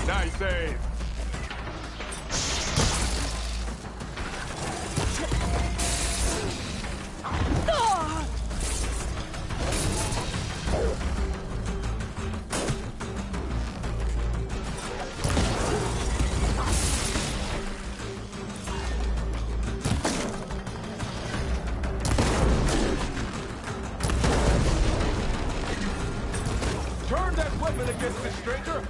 Nice save. Turn that weapon against this stranger.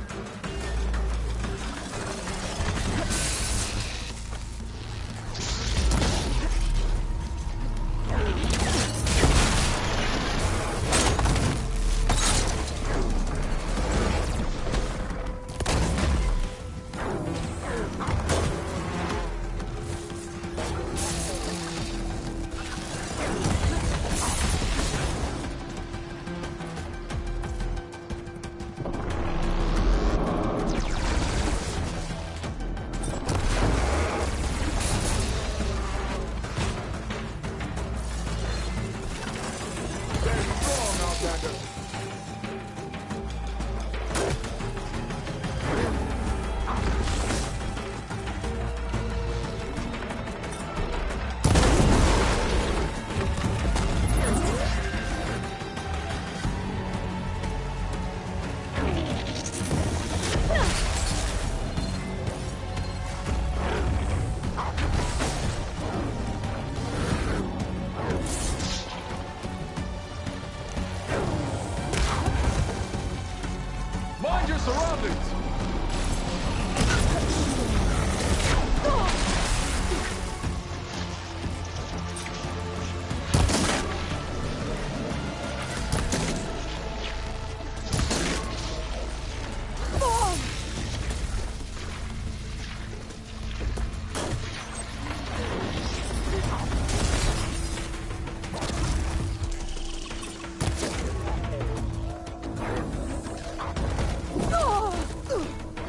your surroundings!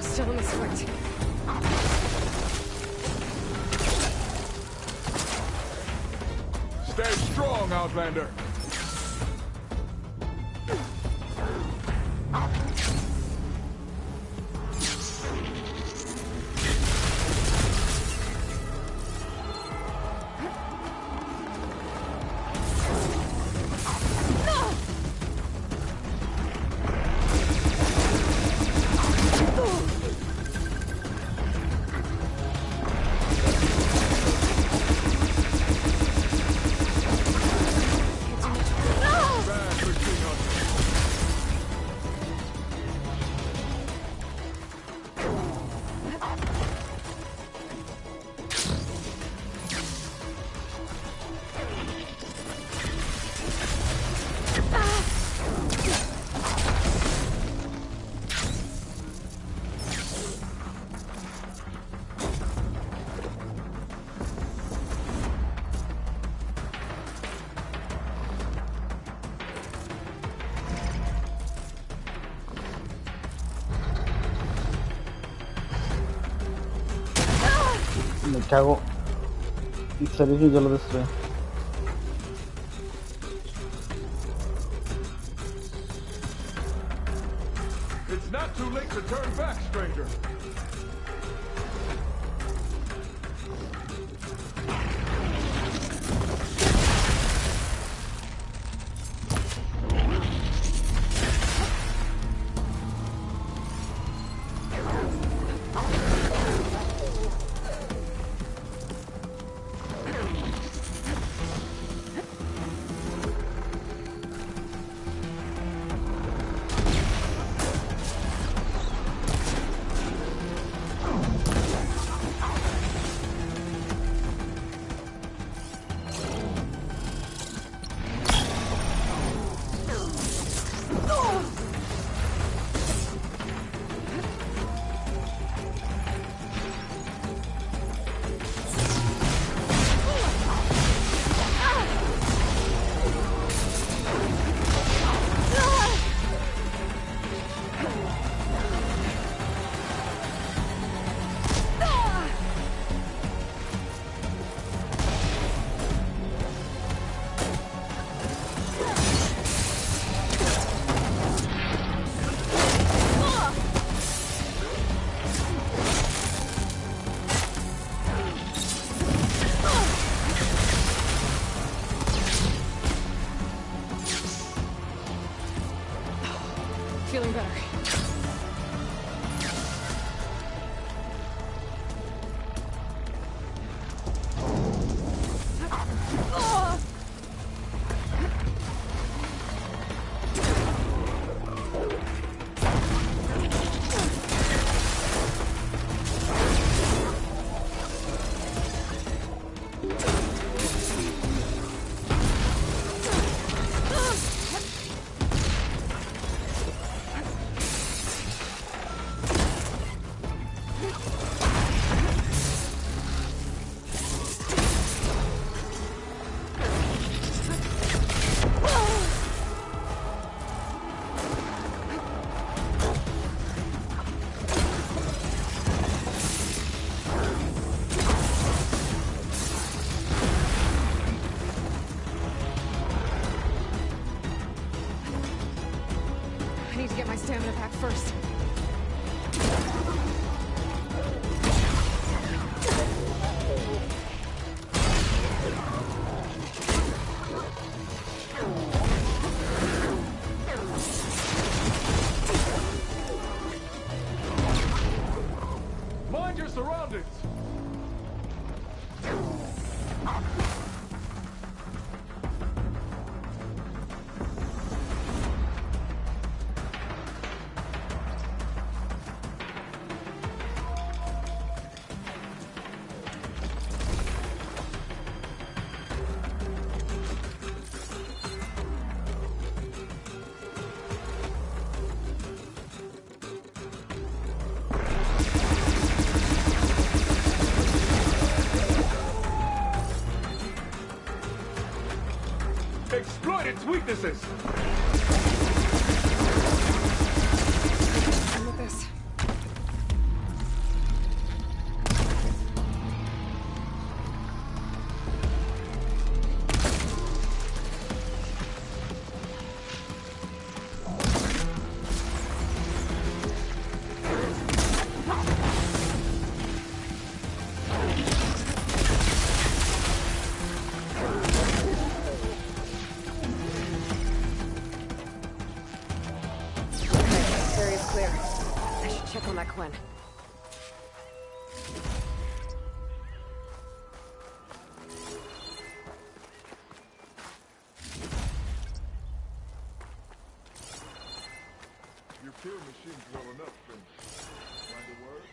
Still in the sprint.
Stay strong, Outlander!
Me cago. En serio que yo lo destruí.
It's not too late to turn back, stranger!
Feeling better. I need to get my stamina back first.
Mind your surroundings! Its weaknesses!
Look at this. Gwen.
You kill machines well enough, Prince. Find a word?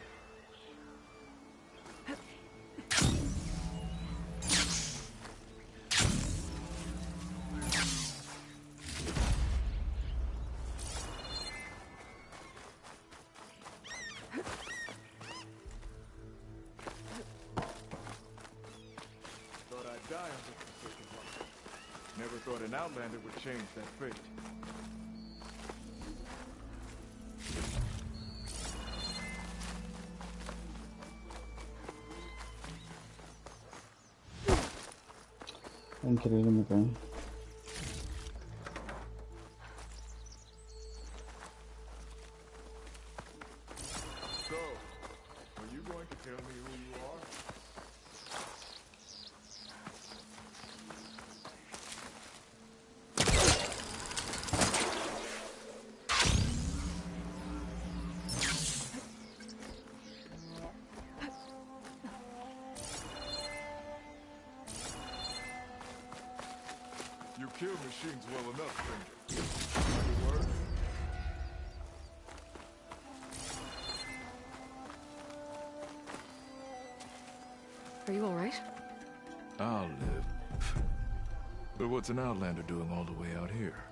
Die on this forsaken rock. Never thought an Outlander would change that fate.
Increíble, me cae.
So, are you going to tell me who you are? You kill machines well enough, stranger. Find a word?
Are you all right?
I'll live. But what's an Outlander doing all the way out here?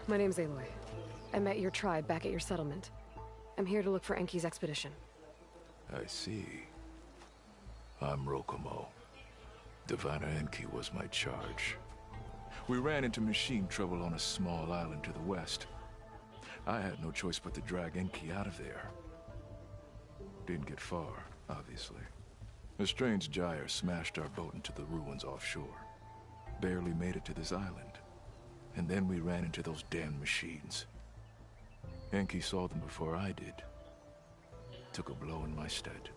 My name's Aloy. I met your tribe back at your settlement. I'm here to look for Enki's expedition.
I see. I'm Rokomo. Diviner Enki was my charge. We ran into machine trouble on a small island to the west. I had no choice but to drag Enki out of there. Didn't get far, obviously. A strange gyre smashed our boat into the ruins offshore. Barely made it to this island. And then we ran into those damn machines. Enki saw them before I did. Took a blow in my stead.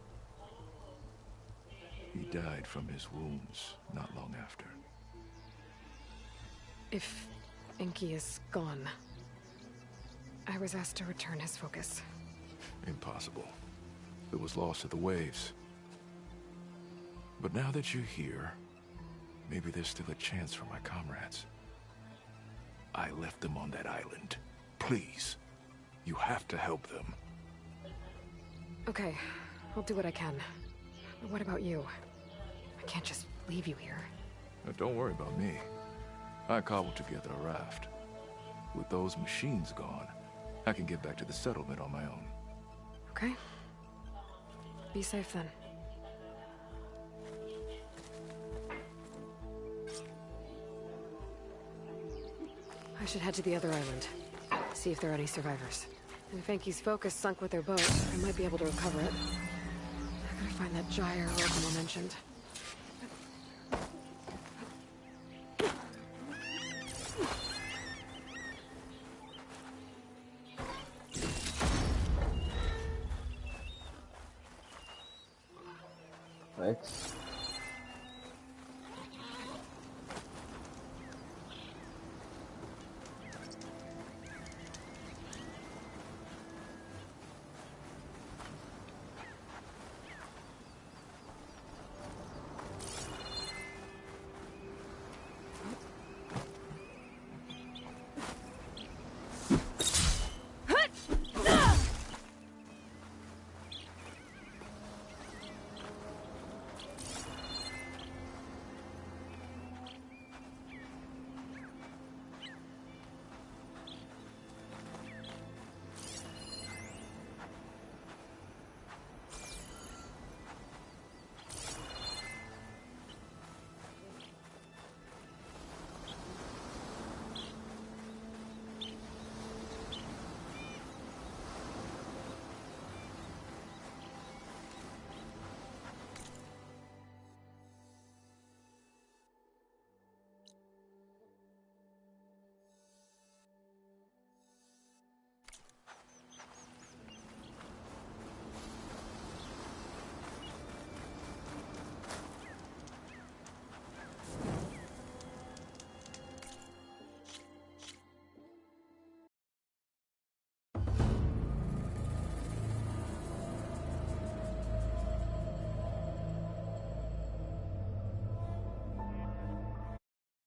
He died from his wounds not long after.
If Enki is gone, I was asked to return his focus.
Impossible. It was lost to the waves. But now that you're here, maybe there's still a chance for my comrades. I left them on that island. Please, you have to help them.
Okay, I'll do what I can. But what about you? I can't just leave you here.
Don't worry about me. I cobbled together a raft. With those machines gone, I can get back to the settlement on my own.
Okay. Be safe then. I should head to the other island. See if there are any survivors. And if Enki's focus sunk with their boat, I might be able to recover it. I gotta find that gyre Rokomo mentioned.
Thanks.